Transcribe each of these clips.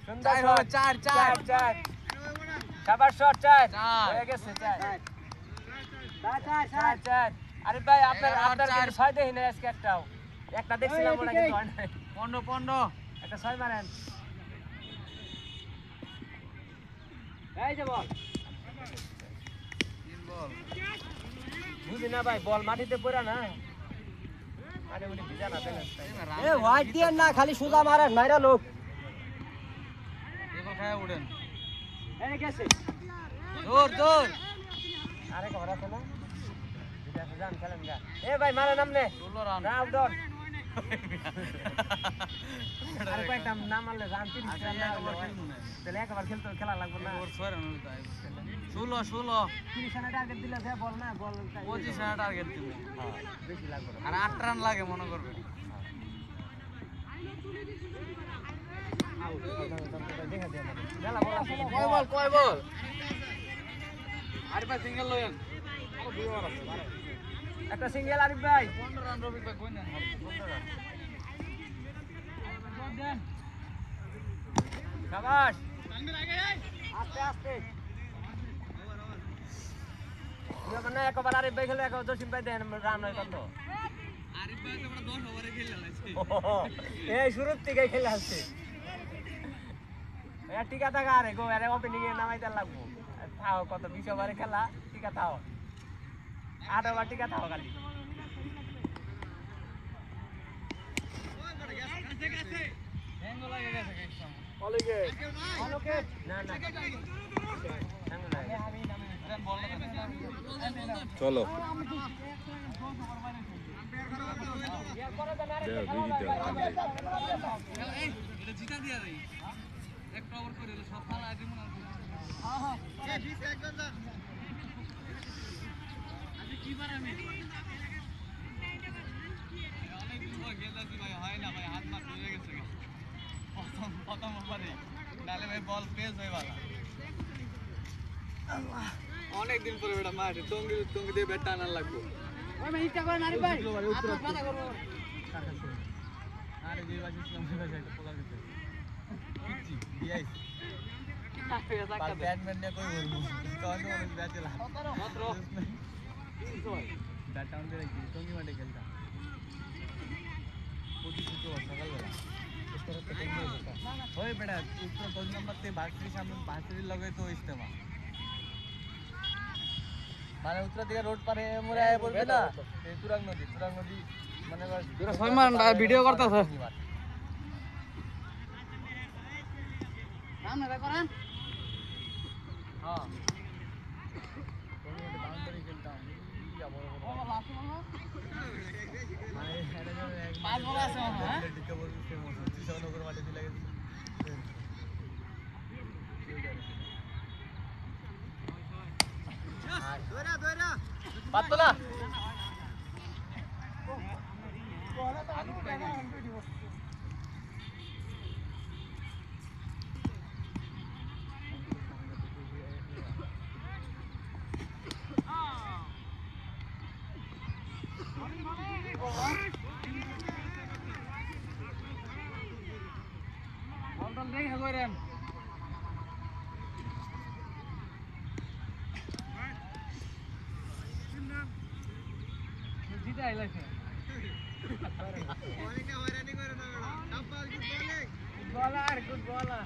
সুন্দর হবে 4 4 4 শাবাশ শট 4 হয়ে গেছে 4 4 4 আরে ভাই আপনার কিন্তু 6 দেই না আজকে একটাও একটা দেখছিলাম ওটা কিন্তু হয় নাই 15 15 একটা 6 মারেন এই যে বল তিন বল বুঝি না ভাই বল মাটিতে পড়া না আরে উনি ভিজা না দেন এ হোয়াইট দিয়ে না খালি সুজা মারেন মাইরা লোক এবার খায় উড়েন এই গেছে দূর দূর আরে ঘর আছে না এটা জান খেলেন গা এ ভাই মারে নামনে 16 রান আউটডোর আরে কয়টা নাম মারলে জান 30 রান না তাহলে একবার খেলতে খেলা লাগবে না ওর 6 রান হলো তাই 16 16 30 রান টার্গেট দিলে সে বল না বল 25 রান টার্গেট দিলে হ্যাঁ বেশি লাগবে আর 8 রান লাগে মনে করবে দেখা দে মেলা বল আছে কয় বল আরিফ ভাই সিঙ্গেল লয়েন আরো দুই ওভার আছে একটা সিঙ্গেল আরিফ ভাই 15 রান রবি ভাই কই না 15 রান দেন শাবাশ আস্তে আস্তে মানে একবার আরিফ ভাই খেলে একবার জসিম ভাই দেন রান হয় কত আরিফ ভাই তো 10 ওভারে খেলে লাইছে এই শুরুর থেকে খেলে আসছে এ টিকা থাকা আরে গো আরে ওপেনিং এ নামাইতে লাগবো থাও কত 20 ওভারে খেলা টিকা থাও 8 ওভার টিকা থাও খালি হ্যাঙ্গো লাগে গেছে একদম অলিগে অলোকে না না হ্যাঙ্গো লাগে আরে বল চলো জিতা দিয়া দেই একটা ওভার করে সব খেলা আগে মনে আছে হ্যাঁ হ্যাঁ এই 20 একদম না আজ কি বার আমি অনেক দিন হয়ে গেছে ভাই হয় না ভাই হাত মার হয়ে গেছে প্রথম ওভারে নালে ভাই বল পেস হয়ে ভালো আল্লাহ অনেক দিন পরে বেটা মার টঙ্গি দিয়ে ব্যাট টানা লাগবে ওই মে ইচ্ছা করে নারি ভাই আপনার কথা করব আরে যে বাজি ইসলাম থেকে যাইতে পোলা গেছে পিচি ডিআইস ব্যাটম্যান ने कोई बोल कौन सा वाला बैट चला 17 बैट डाउन दे रही टोंगी माटे खेलता पोटी तो सकाल वाला इस तरह तो नहीं होता ओए बेटा ऊपर 2 नंबर पे बाकी सामने बांसुरी लगे तो इस्तेमाल মানে উত্তর দিকে রোড পারে মোরে আয় বলবে না এই তুরাগ নদী মানে পুরো 6 মান ভিডিও করতেছে সামনে রে করেন হ্যাঁ তুমি এটা বাউন্ডারি খেলতাম ইয়া বড় বড় ও লাস্ট মানে হেডে পাঁচ বল আছে হ্যাঁ দিতে বলছে ফেমাস কৃষ্ণনগর মাঠে দিলা গেছে দইরা পাততো না বল দেই হগরেন জিতে আইলাছে বলিং না হয়রানি করে না বেটা ডাব্বাল গুড বলার গুড বলার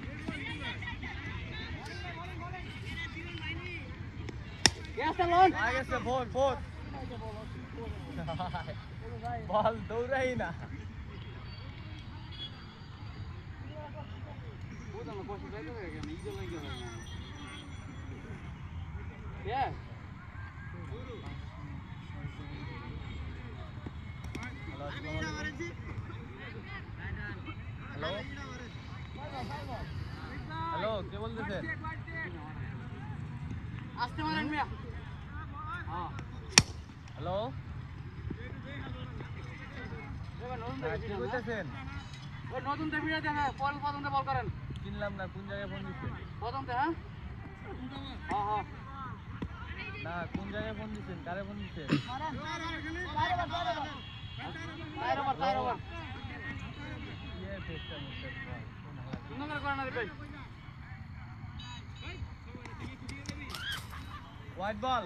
গেছে লোন আ গেছে ফোর বল দৌড়াই না ওটা না কোশি বাইরে গেছে না ইজো লাগে না এ হ্যালো কে বলতেছেন আস্তে মারেন মিয়া হ্যাঁ হ্যালো কি বলতেছেন ওই নতুন ভিডিও দেখে বল প্রথমতে বল করেন কিনলাম না কোন জায়গায় ফোন দিছেন প্রথমতে হ্যাঁ হ্যাঁ না কোন জায়গায় ফোন দিছেন কারে ফোন দিছেন টায়ার ওভার ইয়ে ফেসটা হোয়াইট বল